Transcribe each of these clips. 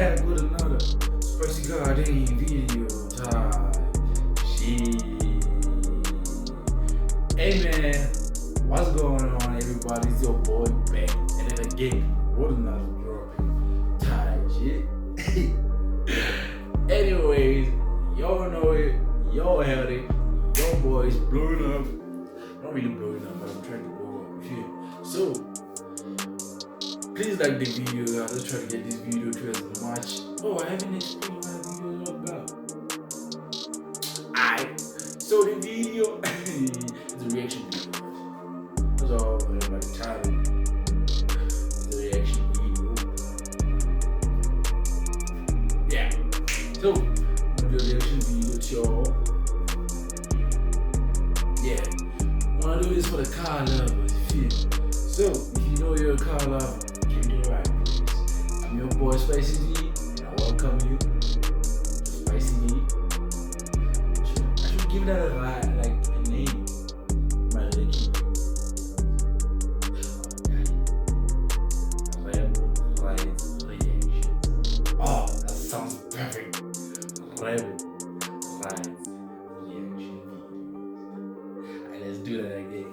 back with another spicy goddamn video time. Shit. Hey man, what's going on everybody? It's your boy back and then again with another dropping time shit. Anyways, y'all know it, y'all heard it, your boy's blowing up. Not really blowing up, but I'm trying to blow up here. So please like the video, guys. Let's try to get this video to as much. Oh, I haven't explained what the video is all about. Alright, so the video is a reaction video. That's all my title. It's a reaction video. Yeah. So, I'm gonna do a reaction video to y'all. Yeah. I wanna do this for the car lovers, you feel me? So, if you know you're a car lover, right. I'm your boy Spicy D, and I welcome you to Spicy D. I should give that a name. My reaction. Rebel Rides Reaction. Oh, that sounds perfect. Rebel Rides Reaction. Alright, let's do that again.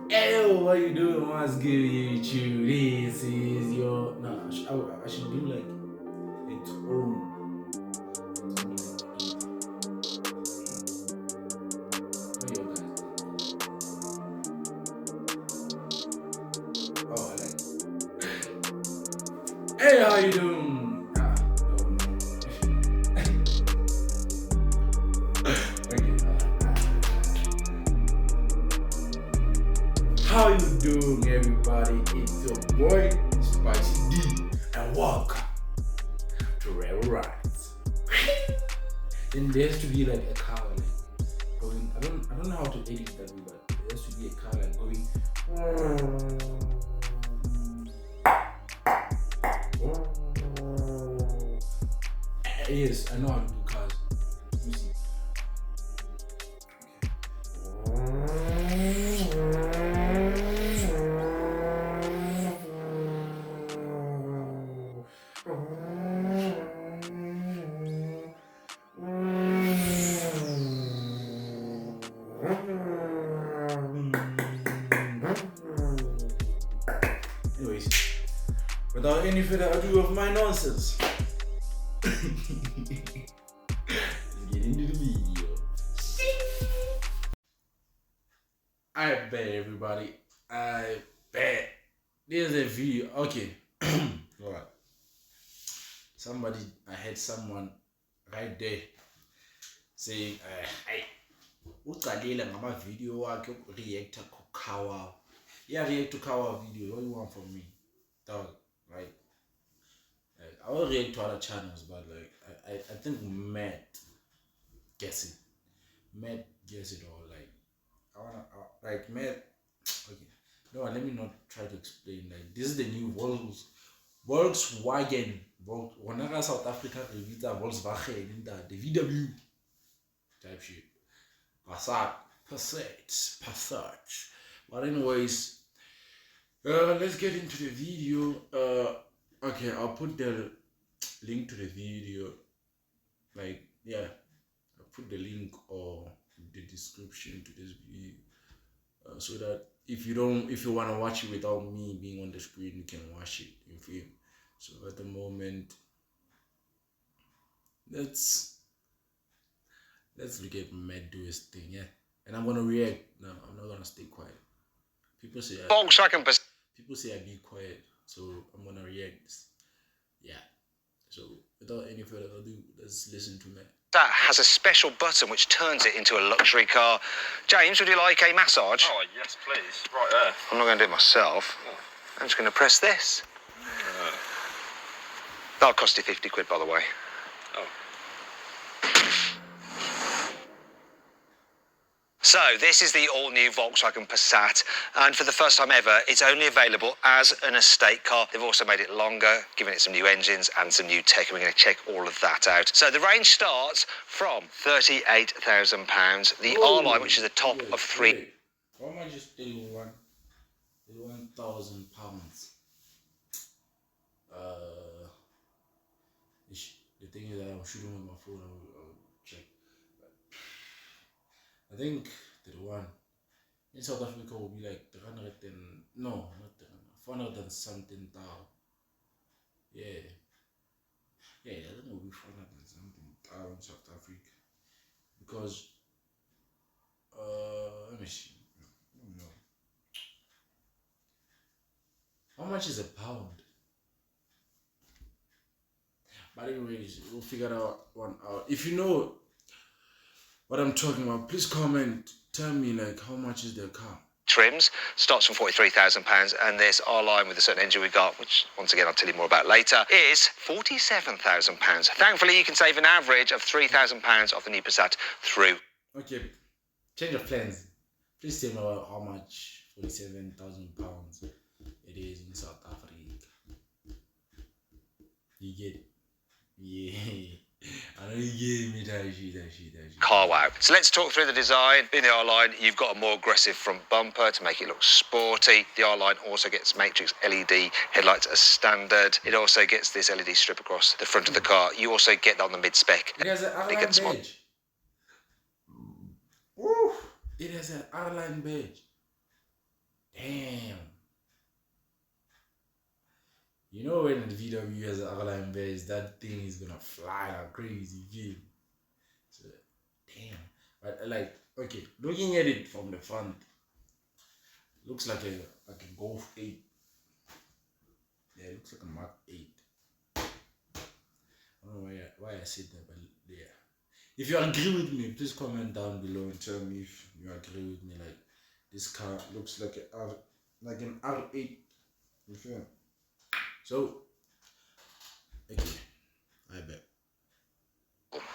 Hey, what you doing? What's good, YouTube? This is your... Nah, I should do like a tone. Oh, I like it. Hey, how you doing? How you doing, everybody? It's your boy Spicy D, and welcome to Rebel Rides. Then there has to be like a car like going. I don't know how to edit that, but there has to be a car like going. Yes, I know how to do cars. Let me see. Anyways, without any further ado of my nonsense, let's get into the video. I bet everybody, I bet there's a video. Okay, alright. I had someone right there saying, hey, uqalile ngama video wakhe react to Kawa. Yeah, react to Kawa video. What do you want from me? Dog, right? I will react to other channels, but like I think Matt gets it. Matt gets it all. Like like Matt. Okay, no, let me not try to explain. Like this is the new Volkswagen. Whenever South Africa reviews Volkswagen, the VW type shit. Passat. But anyways, let's get into the video. Okay, I'll put the link to the video. Like, yeah, I'll put the link or the description to this video, so that if you want to watch it without me being on the screen, you can watch it. You feel? So at the moment, let's look at Matt do his thing, yeah. And I'm gonna react. No, I'm not gonna stay quiet. People say I be quiet, so I'm gonna react. Yeah. So without any further ado, let's listen to Matt. That has a special button which turns it into a luxury car. James, would you like a massage? Oh, yes, please. Right there. I'm not going to do it myself. I'm just going to press this. That'll cost you 50 quid, by the way. Oh. So, this is the all-new Volkswagen Passat, and for the first time ever, it's only available as an estate car. They've also made it longer, given it some new engines and some new tech, and we're going to check all of that out. So, the range starts from £38,000. The R-Line, which is the top of three. Why am I just £31,000? thing that I'm shooting with my phone. I'll check. I think the one in South Africa will be like 300 and no, not 300, 400 and something thousand. Yeah, I think it will be 400 and something thousand in South Africa because let me see. No. How much is a pound? But anyways, we'll figure out 1 hour. If you know what I'm talking about, please comment. Tell me like how much is their car. Trims starts from £43,000, and this R-Line with a certain engine we got, which once again I'll tell you more about later, is £47,000. Thankfully, you can save an average of £3,000 off the new Passat through. Okay, change of plans. Please tell me how much £47,000 it is in South Africa. You get it? Yeah. I know you gave me that shit. Car wow. So let's talk through the design. In the R-Line, you've got a more aggressive front bumper to make it look sporty. The R-Line also gets Matrix LED headlights as standard. It also gets this LED strip across the front of the car. You also get that on the mid-spec. It has an R-Line badge. Woo! It has an R-Line badge. Damn. You know when the VW has an R-Line badge, that thing is gonna fly like crazy, yeah. So, damn. But like, okay, looking at it from the front, looks like a Golf 8. Yeah, it looks like a Mark 8. I don't know why I said that, but yeah. If you agree with me, please comment down below and tell me if you agree with me. Like, this car looks like an R8. You feel? So, okay, I bet.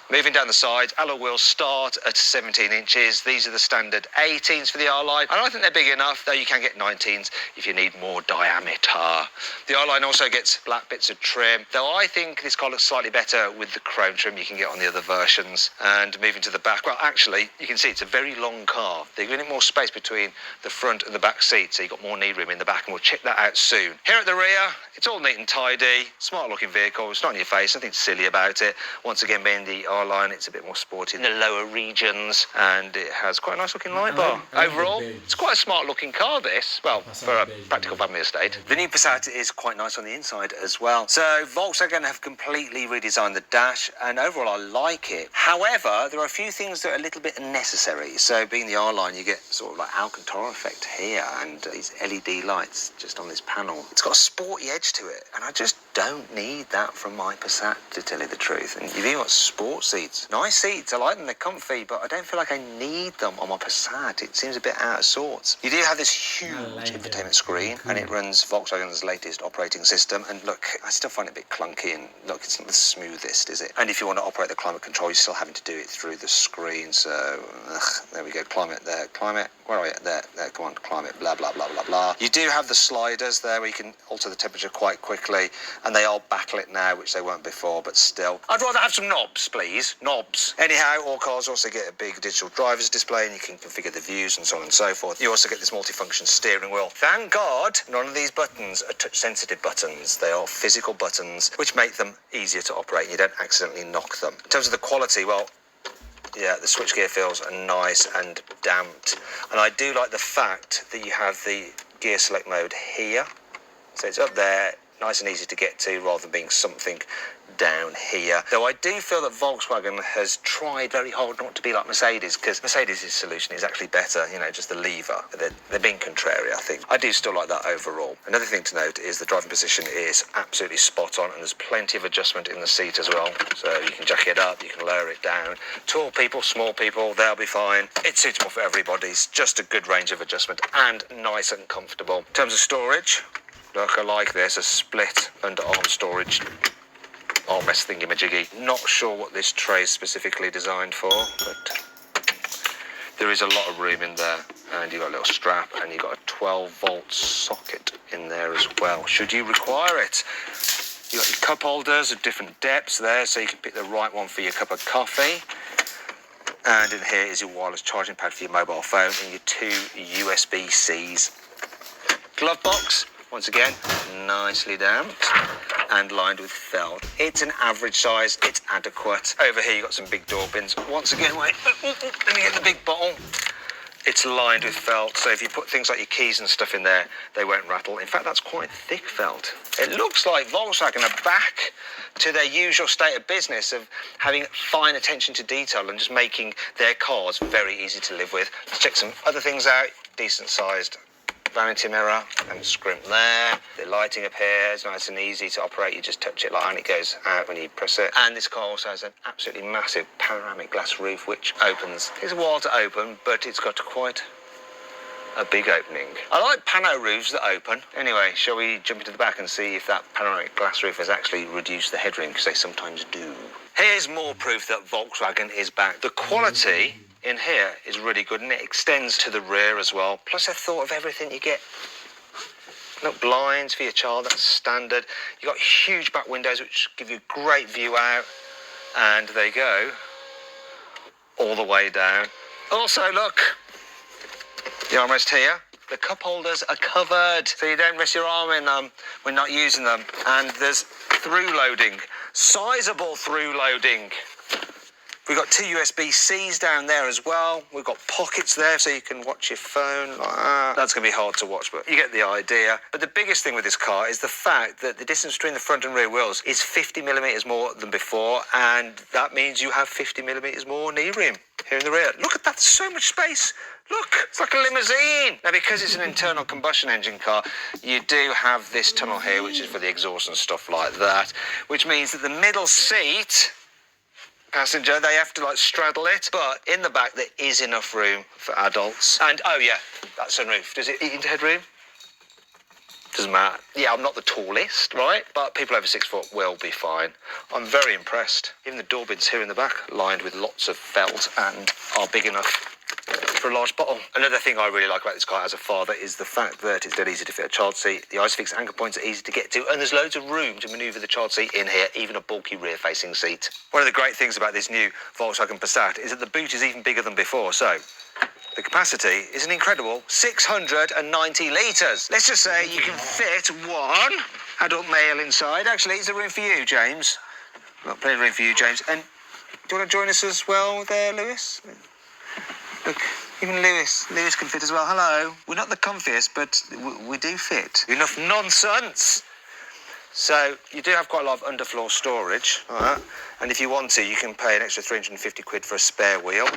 Moving down the side, alloy wheels start at 17 inches. These are the standard 18s for the R-Line, and I think they're big enough, though you can get 19s if you need more diameter. The R-Line also gets black bits of trim, though I think this car looks slightly better with the chrome trim you can get on the other versions. And moving to the back, well, actually, you can see it's a very long car. They're giving it more space between the front and the back seat, so you've got more knee room in the back, and we'll check that out soon. Here at the rear, it's all neat and tidy, smart-looking vehicle. It's not in your face, nothing silly about it. Once again, being the R-Line, it's a bit more sporty in the lower regions, and it has quite a nice looking light bar. Overall, it's quite a smart looking car, this. Well, for a practical family estate. The new Passat is quite nice on the inside as well. So Volkswagen have completely redesigned the dash, and overall I like it. However, there are a few things that are a little bit unnecessary. So being the R-Line, you get sort of like Alcantara effect here, and these LED lights just on this panel. It's got a sporty edge to it, and I just don't need that from my Passat, to tell you the truth. And you've even got sport seats. Nice seats, I like them, they're comfy, but I don't feel like I need them on my Passat. It seems a bit out of sorts. You do have this huge infotainment screen, and it runs Volkswagen's latest operating system. And look, I still find it a bit clunky, and look, it's not the smoothest, is it? And if you want to operate the climate control, you're still having to do it through the screen. So, there we go, climate there, climate. Where are we at? There, come on, climate, blah, blah, blah, blah, blah. You do have the sliders there where you can alter the temperature quite quickly, and they are backlit now, which they weren't before, but still. I'd rather have some knobs, please. Knobs. Anyhow, all cars also get a big digital driver's display, and you can configure the views and so on and so forth. You also get this multifunction steering wheel. Thank God none of these buttons are touch-sensitive buttons. They are physical buttons, which make them easier to operate. You don't accidentally knock them. In terms of the quality, well, yeah, the switchgear feels nice and damped. And I do like the fact that you have the gear select mode here. So it's up there, nice and easy to get to, rather than being something down here. Though I do feel that Volkswagen has tried very hard not to be like Mercedes, because Mercedes' solution is actually better, you know, just the lever. They're being contrary, I think. I do still like that overall. Another thing to note is the driving position is absolutely spot on, and there's plenty of adjustment in the seat as well. So you can jack it up, you can lower it down. Tall people, small people, they'll be fine. It's suitable for everybody. It's just a good range of adjustment and nice and comfortable. In terms of storage, look, I like this, a split underarm storage armrest thingy-majiggy. Not sure what this tray is specifically designed for, but there is a lot of room in there. And you've got a little strap, and you've got a 12-volt socket in there as well, should you require it. You've got your cup holders of different depths there, so you can pick the right one for your cup of coffee. And in here is your wireless charging pad for your mobile phone, and your 2 USB-Cs. Glove box, once again, nicely damped. and lined with felt. It's an average size, it's adequate. Over here you've got some big door bins. Once again, wait, let me get the big bottle. It's lined with felt, so if you put things like your keys and stuff in there, they won't rattle. In fact, that's quite thick felt. It looks like Volkswagen are back to their usual state of business of having fine attention to detail and just making their cars very easy to live with. Let's check some other things out. Decent sized vanity mirror and scrimp there. The lighting up here is nice and easy to operate. You just touch it like and it goes out when you press it. And this car also has an absolutely massive panoramic glass roof which opens. It takes a while to open, but it's got quite a big opening. I like pano roofs that open. Anyway, shall we jump into the back and see if that panoramic glass roof has actually reduced the headroom, because they sometimes do. Here's more proof that Volkswagen is back. The quality in here is really good, and it extends to the rear as well. Plus, I thought of everything you get. Look, blinds for your child, that's standard. You've got huge back windows which give you a great view out, and they go all the way down. Also, look, the armrest here. The cup holders are covered, so you don't rest your arm in them when not using them. And there's through loading, sizable through loading. We've got 2 USB-Cs down there as well. We've got pockets there so you can watch your phone like that. That's going to be hard to watch, but you get the idea. But the biggest thing with this car is the fact that the distance between the front and rear wheels is 50 millimetres more than before, and that means you have 50 millimetres more knee room here in the rear. Look at that, so much space. Look, it's like a limousine. Now, because it's an internal combustion engine car, you do have this tunnel here, which is for the exhaust and stuff like that, which means that the middle seat passenger, they have to like straddle it, but in the back there is enough room for adults. And oh yeah, that sunroof, does it eat into headroom? Doesn't matter. Yeah, I'm not the tallest, right? But people over 6 foot will be fine. I'm very impressed. Even the door bins here in the back, lined with lots of felt and are big enough for a large bottle. Another thing I really like about this car as a father is the fact that it's dead easy to fit a child seat. The ISOFIX anchor points are easy to get to, and there's loads of room to manoeuvre the child seat in here, even a bulky rear-facing seat. One of the great things about this new Volkswagen Passat is that the boot is even bigger than before, so the capacity is an incredible 690 litres. Let's just say you can fit one adult male inside. Actually, is there room for you, James? Got plenty of room for you, James. And do you want to join us as well there, Lewis? Look, even Lewis can fit as well. Hello. We're not the comfiest, but we do fit. Enough nonsense. So you do have quite a lot of underfloor storage, all right? And if you want to, you can pay an extra 350 quid for a spare wheel.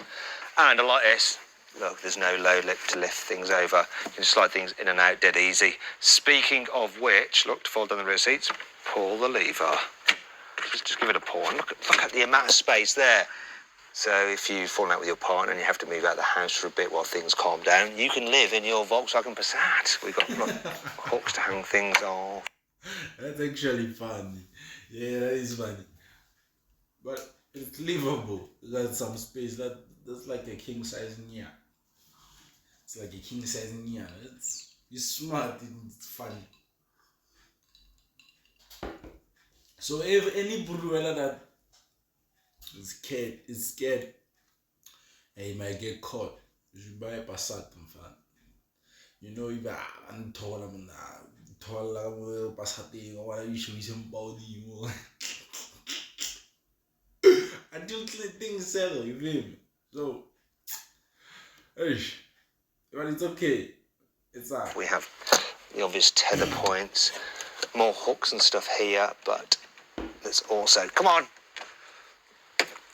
And I like this. Look, there's no low lip to lift things over. You can slide things in and out dead easy. Speaking of which, look, to fold down the rear seats, pull the lever. Just give it a pull. And look at the amount of space there. So if you've fallen out with your partner and you have to move out the house for a bit while things calm down, you can live in your Volkswagen Passat. We've got hooks to hang things off. That's actually funny. Yeah, that is funny. But it's livable. There's some space. That's like a king size Nia. It's like a king size Nia. It's smart and it's funny. So if any Bruella that is scared, he might get caught. You should buy a Passat, fan. You know, if I'm tall, I'm tall, Passat, or you should be some body more. Until things settle, you feel me? So, but it's okay. It's that. We have the obvious tether points, more hooks and stuff here, but there's also, come on,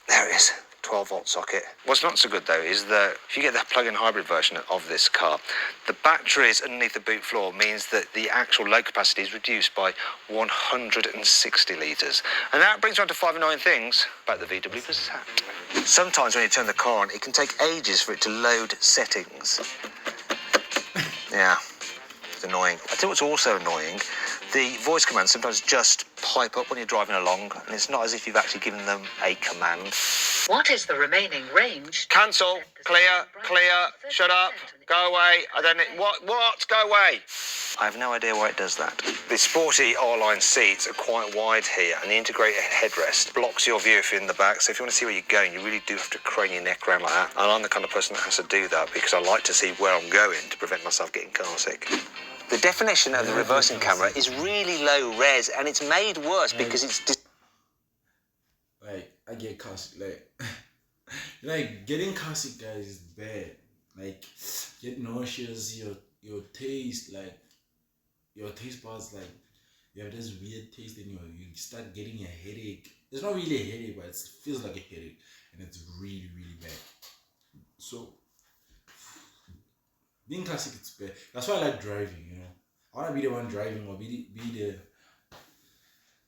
there it is, 12-volt socket. What's not so good though is that if you get the plug-in hybrid version of this car, the batteries underneath the boot floor means that the actual load capacity is reduced by 160 litres. And that brings me on to 5 annoying things about the VW Passat. Sometimes when you turn the car on, it can take ages for it to load settings. Yeah, it's annoying. I think what's also annoying, the voice commands sometimes just pipe up when you're driving along, and it's not as if you've actually given them a command. What is the remaining range? Cancel, clear, shut up, go away. I don't know, what, go away. I have no idea why it does that. The sporty R-line seats are quite wide here, and the integrated headrest blocks your view if you're in the back, so if you want to see where you're going, you really do have to crane your neck around like that. And I'm the kind of person that has to do that because I like to see where I'm going to prevent myself getting car sick. The definition of the reversing camera is really low res, and it's made worse because it's like I get car sick, like getting car sick, guys, is bad. Like get nauseous, your taste, like your taste buds, like you have this weird taste and you start getting a headache. It's not really a headache, but it feels like a headache, and it's really bad. So being car sick, it's bad. That's why I like driving, you know. I want to be the one driving, or be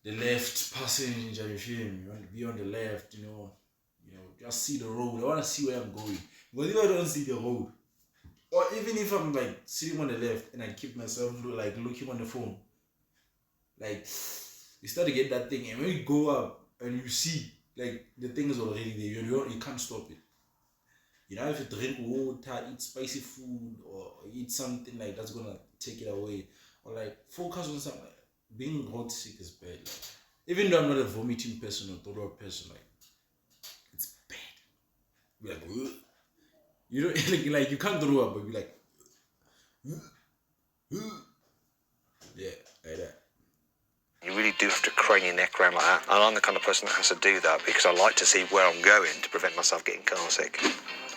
the left passenger. You feel me? You want to be on the left, you know, just see the road. I want to see where I'm going. Because if I don't see the road, or even if I'm like sitting on the left and I keep myself like looking on the phone, like you start to get that thing, and when you go up and you see like the thing is already there, you can't stop it. You know, if you drink water, eat spicy food, or eat something like that's gonna take it away, or like focus on something. Being road sick is bad. Like, even though I'm not a vomiting person or throw up person, like it's bad. Be like, ugh. You don't like you can't throw up, but be like, ugh. Ugh. Yeah, like that. You really do have to crane your neck around like that. And I'm the kind of person that has to do that because I like to see where I'm going to prevent myself getting car sick.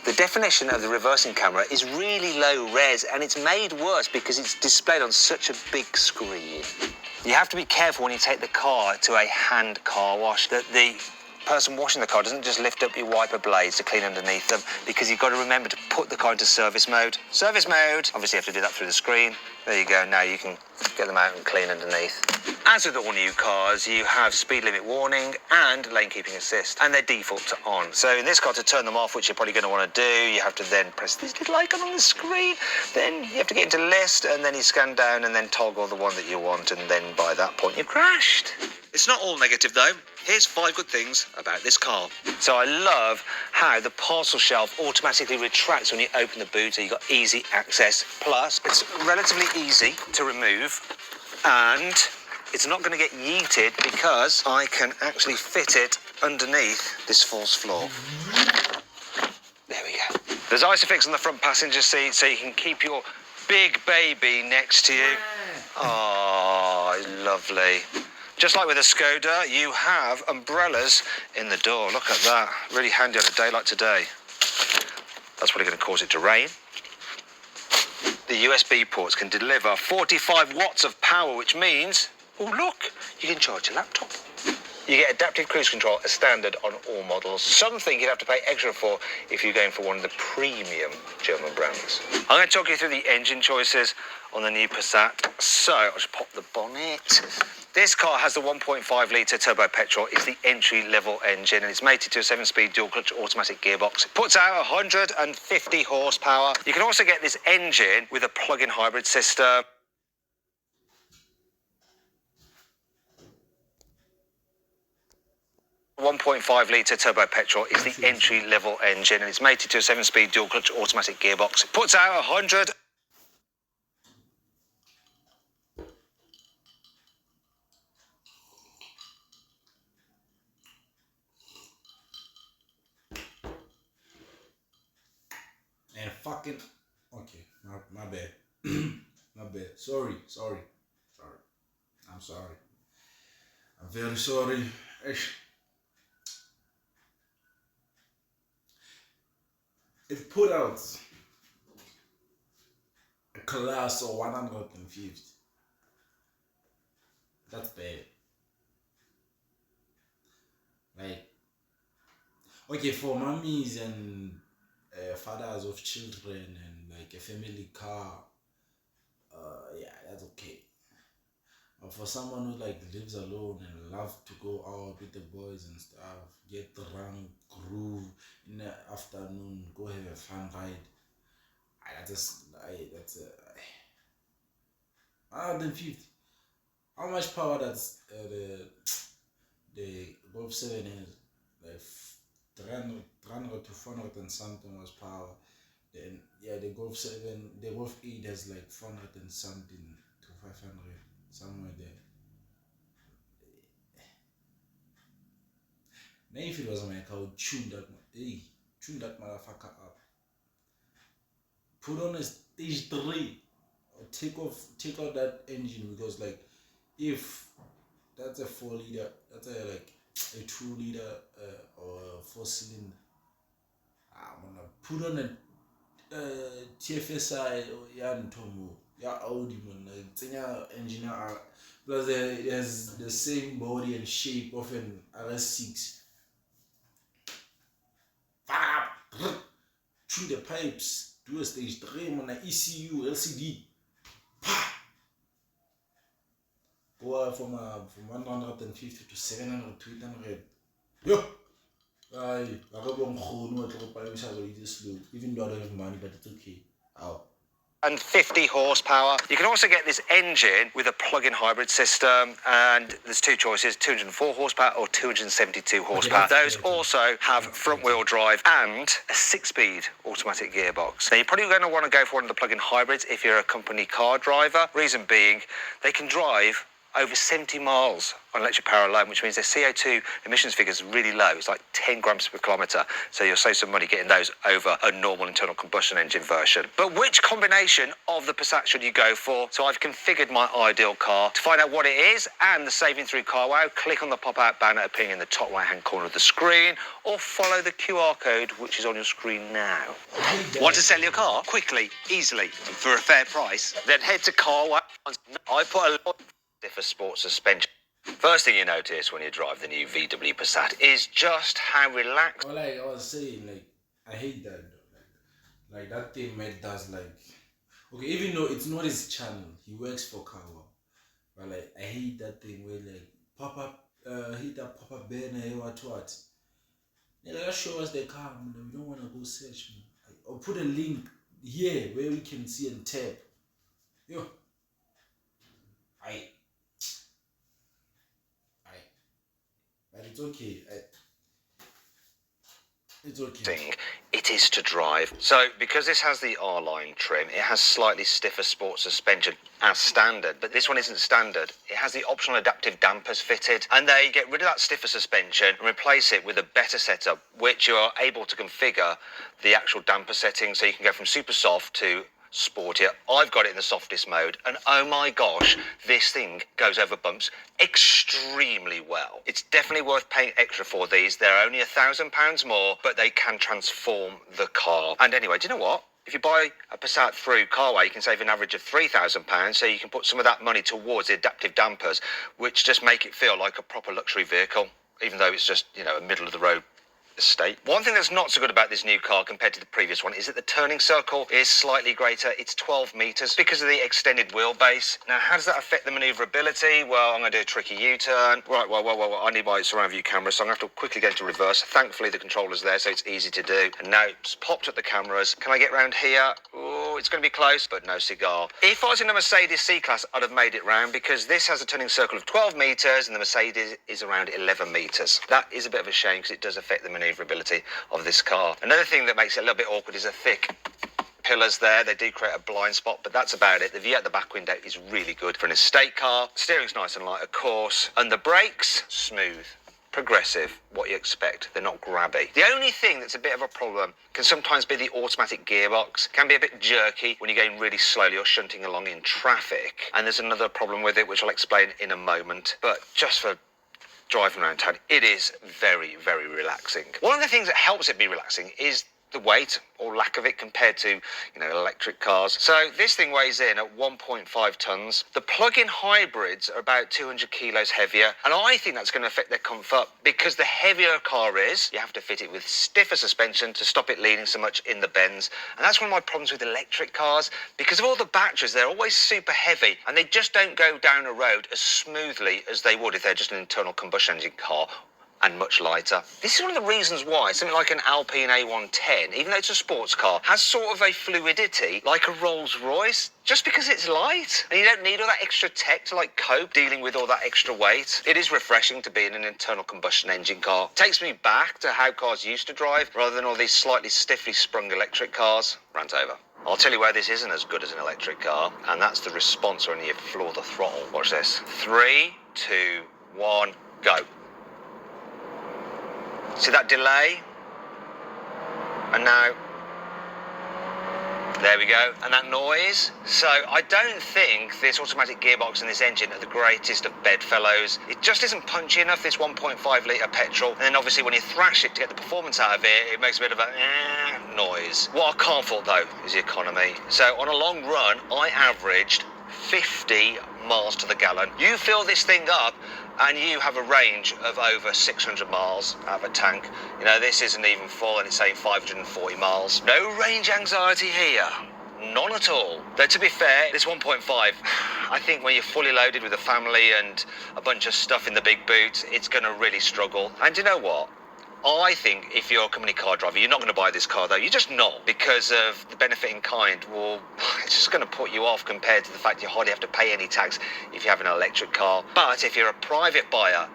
The definition of the reversing camera is really low res, and it's made worse because it's displayed on such a big screen. You have to be careful when you take the car to a hand car wash that the person washing the car doesn't just lift up your wiper blades to clean underneath them, because you've got to remember to put the car into service mode. Service mode! Obviously you have to do that through the screen. There you go, now you can get them out and clean underneath. As with all new cars, you have speed limit warning and lane keeping assist, and they're default to on. So in this car, to turn them off, which you're probably going to want to do, you have to then press this little icon on the screen, then you have to get into list, and then you scan down and then toggle the one that you want, and then by that point you've crashed. It's not all negative though. Here's 5 good things about this car. So I love how the parcel shelf automatically retracts when you open the boot, so you've got easy access. Plus, it's relatively easy to remove, and it's not going to get yeeted because I can actually fit it underneath this false floor. There we go. There's Isofix on the front passenger seat, so you can keep your big baby next to you. Oh, lovely. Just like with a Skoda, you have umbrellas in the door. Look at that. Really handy on a day like today. That's probably going to cause it to rain. The USB ports can deliver 45 watts of power, which means, oh look, you can charge your laptop. You get adaptive cruise control as standard on all models. Something you'd have to pay extra for if you're going for one of the premium German brands. I'm going to talk you through the engine choices on the new Passat. So I'll just pop the bonnet. This car has the 1.5 litre turbo petrol. It's the entry-level engine, and it's mated to a 7-speed dual-clutch automatic gearbox. It puts out 150 horsepower. You can also get this engine with a plug-in hybrid system. A 1.5 litre turbo petrol is the entry-level engine, and it's mated to a 7-speed dual-clutch automatic gearbox. It puts out 100... And fucking okay, my bad. My bad. Sorry. I'm sorry. I'm very sorry. It put out a class of 150. That's bad. Like, okay, for mummies and fathers of children and like a family car, yeah, that's okay. But for someone who like lives alone and love to go out with the boys and stuff, get drunk, groove in the afternoon, go have a fun ride, that's 150. How much power does the Golf 7 has? Like 300 to 400 and something was power. Then yeah, the Golf 7, the Golf 8 has like 400 and something to 500, somewhere there. Now if it was my car, I would tune that motherfucker up. Put on a stage 3 take out that engine, because like if that's a 4 liter, that's a 2 liter or a 4 cylinder, I'm gonna put on a TFSI or Yantomo, Audi man, engine plus it has the same body and shape of an RS6. Through the pipes, do a stage 3 on an ECU LCD. Go from 150 to 700 to 800. Yo! I don't slow, even though I don't have money, but it's okay. Ow. And 50 horsepower. You can also get this engine with a plug-in hybrid system, and there's two choices, 204 horsepower or 272 horsepower. Those also have front-wheel drive and a 6-speed automatic gearbox. Now, you're probably going to want to go for one of the plug-in hybrids if you're a company car driver. Reason being, they can drive over 70 miles on electric power alone, which means their CO2 emissions figure is really low. It's like 10 grams per kilometre. So you'll save some money getting those over a normal internal combustion engine version. But which combination of the Passat should you go for? So I've configured my ideal car. To find out what it is and the saving through CarWow, click on the pop-out banner appearing in the top right-hand corner of the screen, or follow the QR code, which is on your screen now. Want to sell your car quickly, easily, for a fair price? Then head to CarWow. I put a lot for sports suspension. First thing you notice when you drive the new VW Passat is just how relaxed. Well, like I was saying, like I hate that. Like that thing Matt does, like, okay, even though it's not his channel, he works for CarWow, but like I hate that thing where like pop-up, hit that pop-up banner, what. They like show us the car, man. We don't want to go search, man. Like, or put a link here where we can see and tap. Yo, but it's okay. It's okay. Thing it is to drive. So because this has the R-Line trim, it has slightly stiffer sports suspension as standard, but this one isn't standard. It has the optional adaptive dampers fitted, and they get rid of that stiffer suspension and replace it with a better setup, which you are able to configure the actual damper setting, so you can go from super soft to sportier. I've got it in the softest mode, and oh my gosh, this thing goes over bumps extremely well. It's definitely worth paying extra for these. They're only £1,000 more, but they can transform the car. And anyway, do you know what? If you buy a Passat through CarWow, you can save an average of £3,000, so you can put some of that money towards the adaptive dampers, which just make it feel like a proper luxury vehicle, even though it's just, you know, a middle of the road estate. One thing that's not so good about this new car compared to the previous one is that the turning circle is slightly greater. It's 12 metres because of the extended wheelbase. Now, how does that affect the manoeuvrability? Well, I'm going to do a tricky U-turn. Right, well, I need my surround view camera, so I'm going to have to quickly go into reverse. Thankfully, the controller's there, so it's easy to do. And now it's popped at the cameras. Can I get round here? Oh, it's going to be close, but no cigar. If I was in a Mercedes C-Class, I'd have made it round, because this has a turning circle of 12 metres and the Mercedes is around 11 metres. That is a bit of a shame because it does affect the manoeuvrability of this car. Another thing that makes it a little bit awkward is the thick pillars there. They do create a blind spot, but that's about it. The view out the back window is really good for an estate car. Steering's nice and light, of course, and the brakes, smooth, progressive, what you expect. They're not grabby. The only thing that's a bit of a problem can sometimes be the automatic gearbox. Can be a bit jerky when you're going really slowly or shunting along in traffic. And there's another problem with it, which I'll explain in a moment. But just for driving around town, it is very, very relaxing. One of the things that helps it be relaxing is the weight or lack of it compared to, you know, electric cars. So this thing weighs in at 1.5 tons. The plug-in hybrids are about 200 kilos heavier, and I think that's going to affect their comfort, because the heavier a car is, you have to fit it with stiffer suspension to stop it leaning so much in the bends. And that's one of my problems with electric cars. Because of all the batteries, they're always super heavy, and they just don't go down a road as smoothly as they would if they're just an internal combustion engine car, and much lighter. This is one of the reasons why something like an Alpine A110, even though it's a sports car, has sort of a fluidity like a Rolls-Royce, just because it's light. And you don't need all that extra tech to like cope dealing with all that extra weight. It is refreshing to be in an internal combustion engine car. It takes me back to how cars used to drive, rather than all these slightly stiffly sprung electric cars. Rant over. I'll tell you where this isn't as good as an electric car, and that's the response when you floor the throttle. Watch this. 3, 2, 1, go. See that delay? And now, There we go, and that noise. So I don't think this automatic gearbox and this engine are the greatest of bedfellows. It just isn't punchy enough, this 1.5 litre petrol. And then obviously when you thrash it to get the performance out of it, it makes a bit of a noise. What I can't fault though is the economy. So on a long run, I averaged 50 miles to the gallon. You fill this thing up and you have a range of over 600 miles out of a tank. You know, this isn't even full and it's saying 540 miles. No range anxiety here. None at all. Though to be fair, this 1.5, I think when you're fully loaded with a family and a bunch of stuff in the big boot, it's going to really struggle. And you know what? I think if you're a company car driver, you're not going to buy this car though. You're just not, because of the benefit in kind. Well, it's just going to put you off compared to the fact you hardly have to pay any tax if you have an electric car. But if you're a private buyer,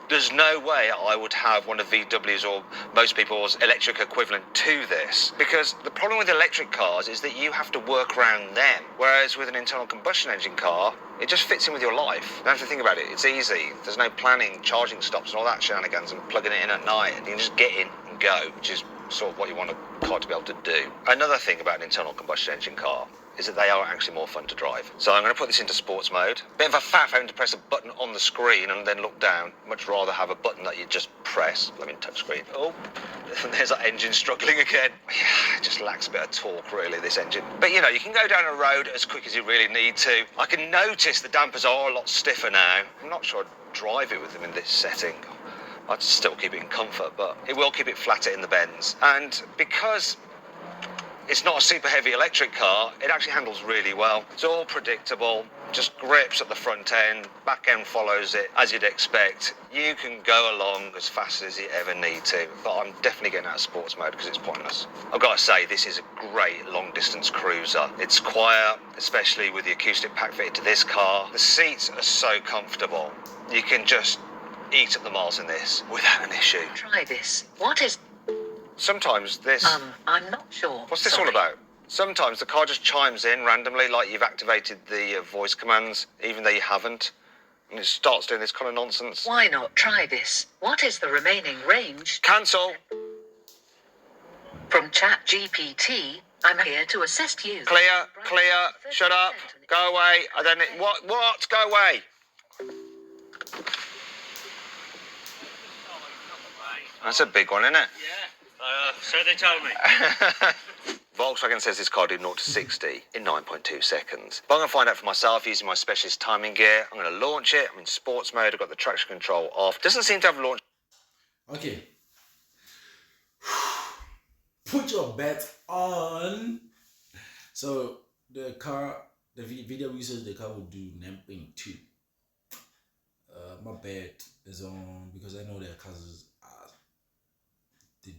there's no way I would have one of VW's or most people's electric equivalent to this, because the problem with electric cars is that you have to work around them, whereas with an internal combustion engine car, it just fits in with your life. You don't have to think about it. It's easy. There's no planning, charging stops and all that shenanigans and plugging it in at night. You can just get in and go, which is sort of what you want a car to be able to do. Another thing about an internal combustion engine car is that they are actually more fun to drive. So I'm going to put this into sports mode. Bit of a faff having to press a button on the screen and then look down. Much rather have a button that you just press. I mean, touch screen. Oh, there's that engine struggling again. Yeah, it just lacks a bit of torque, really, this engine. But, you know, you can go down a road as quick as you really need to. I can notice the dampers are a lot stiffer now. I'm not sure I'd drive it with them in this setting. I'd still keep it in comfort, but it will keep it flatter in the bends. And because it's not a super heavy electric car, it actually handles really well. It's all predictable, just grips at the front end, back end follows it as you'd expect. You can go along as fast as you ever need to, but I'm definitely getting out of sports mode because it's pointless. I've got to say, this is a great long distance cruiser. It's quiet, especially with the acoustic pack fitted to this car. The seats are so comfortable. You can just eat at the miles in this without an issue. Try this. What is... Sometimes this... I'm not sure. What's this Sorry. all about? Sometimes the car just chimes in randomly, like you've activated the voice commands, even though you haven't. And it starts doing this kind of nonsense. Why not try this? What is the remaining range? Cancel. From ChatGPT, I'm here to assist you. Clear, clear, shut up, go away. I don't need... What? Go away. That's a big one, isn't it? Yeah, so they told me. Volkswagen says this car did 0 to 60 in 9.2 seconds. But I'm going to find out for myself using my specialist timing gear. I'm going to launch it. I'm in sports mode. I've got the traction control off. Doesn't seem to have launch. Okay. Put your bets on. So the car, the video research the car will do 9.2. My bet is on, because I know their cars are, they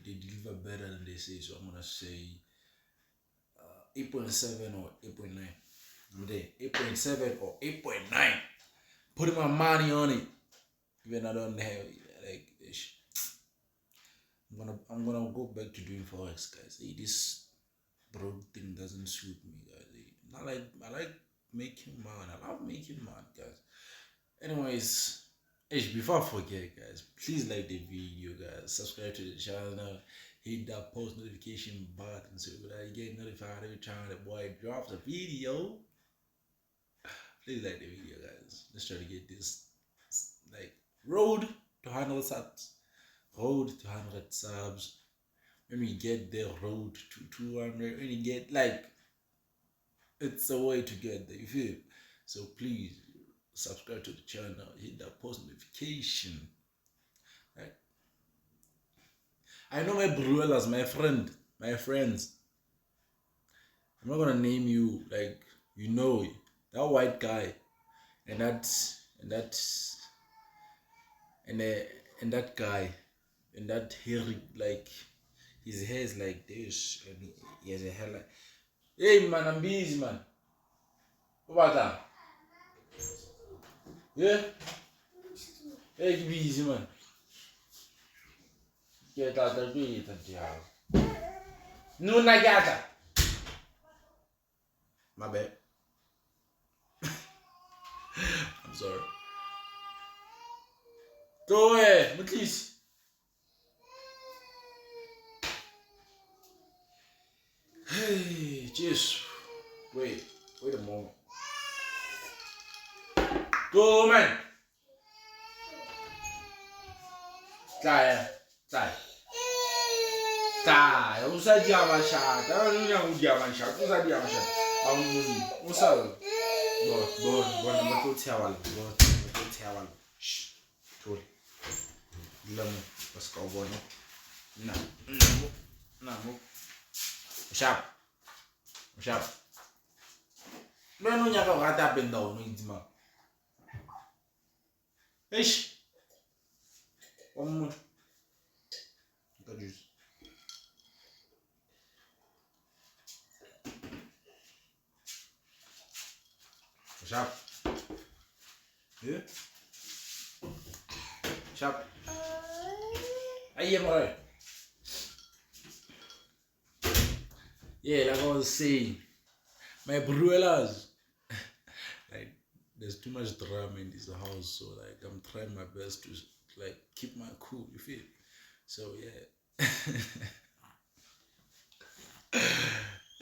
deliver better than they say, so I'm gonna say 8.7 or 8.9. I'm there, 8.7 or 8.9. Putting my money on it, even I don't have like ish. I'm gonna go back to doing forex, guys. This broke thing doesn't suit me, guys. I like making money. I love making money, guys. Anyways, before I forget, guys, please like the video, guys. Subscribe to the channel. Hit that post notification button so that you get notified every time the boy drops a video. Please like the video, guys. Let's try to get this like road to 100 subs. Road to 100 subs. When we get there, road to 200. When you get like, it's a way to get there. You feel? So please subscribe to the channel. Hit that post notification. Right? I know my Bruelas, my friends. I'm not gonna name you, like, you know, that white guy, and that guy, and that hairy, like, his hair is like this, and he has a hair like, hey man, I'm busy, man. What about that? Yeah? Hey, you busy, man. Get out of the bed, no, Nagata. My bad. I'm sorry. Go ahead, please. Hey. Go, man. Try. Usa diama shot. I don't know who diama shot. Usa diama shot. Usa. Bon. Number 2 tiawal. Shh. Told. Lamu. Let's go, boy. No. Sharp. No, nyaka gata benda o nzima. Eish. One. Got juice. Sharp. Yeah. Sharp. Aye, boy. Yeah, like I was saying, my bruelas. Like, there's too much drama in this house, so like I'm trying my best to like keep my cool. You feel? So yeah.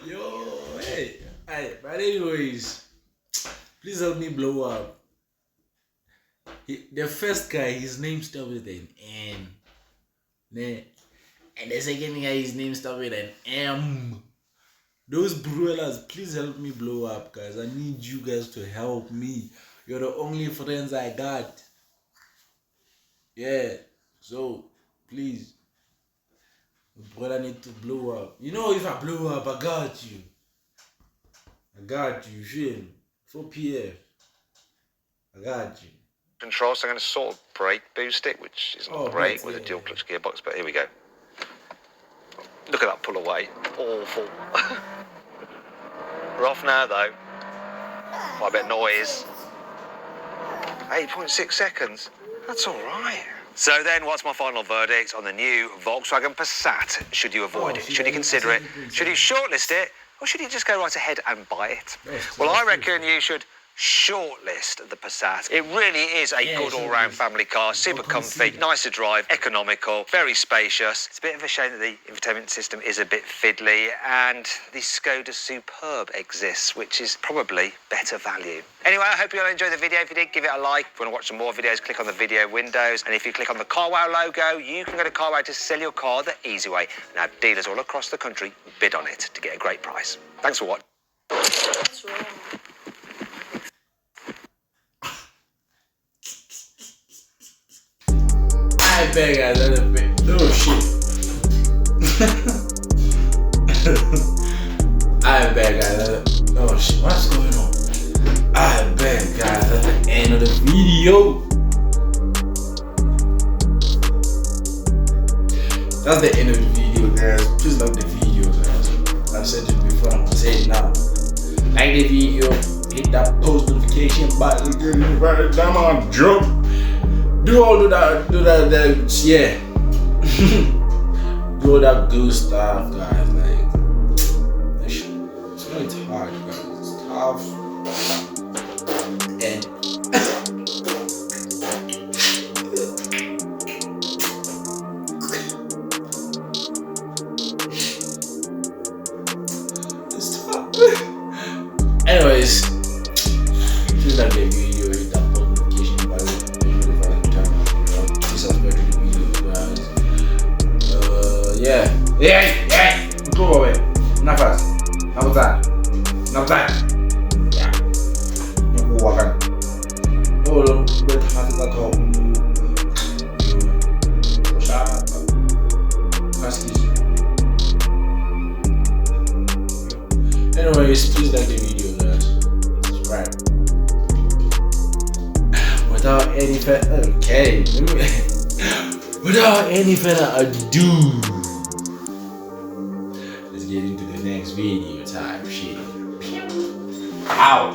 Yo, hey, but anyways, please help me blow up. The first guy, his name starts with an N. And the second guy, his name starts with an M. Those bruelas, please help me blow up, guys. I need you guys to help me. You're the only friends I got. Yeah, so please. Brother, I need to blow up. You know, if I blow up, I got you. You feel me? 4 p.m. I got you. Control, so I'm going to sort of brake boost it, which is not great with a dual clutch gearbox, but here we go. Look at that pull away. Awful. We're off now, though. Quite a bit of noise. 8.6 seconds. That's all right. So then, what's my final verdict on the new Volkswagen Passat? Should you avoid it? Should you consider it? Should you shortlist it? Or should you just go right ahead and buy it? Well, I reckon you should shortlist the Passat. It really is a good all-round family car, super comfy, nice to drive, economical, very spacious. It's a bit of a shame that the infotainment system is a bit fiddly, and the Skoda Superb exists, which is probably better value. Anyway, I hope you all enjoyed the video. If you did, give it a like. If you want to watch some more videos, click on the video windows, and if you click on the CarWow logo, you can go to CarWow to sell your car the easy way. Now, dealers all across the country bid on it to get a great price. Thanks for watching. What's wrong? I beg a little bit. Oh shit. I beg a little. Oh shit. What's going on? I beg guys at the end of the video. That's the end of the video, guys. Please like the video, guys. I've said it before, I'm saying it now. Like the video, hit that post notification button, right down on jump. Do that, yeah. Do all that good stuff, guys. Like, it's really hard, guys. It's tough. And it's tough. Anyways, please like the video, hit that post notification button. Yeah. Go away. Nafas. Nafas. Yeah. You go walk. Oh, but how does that go? Shut up. Anyways, please like the video, guys. Subscribe. Without any further ado, let's get into the next video type shit. Ow!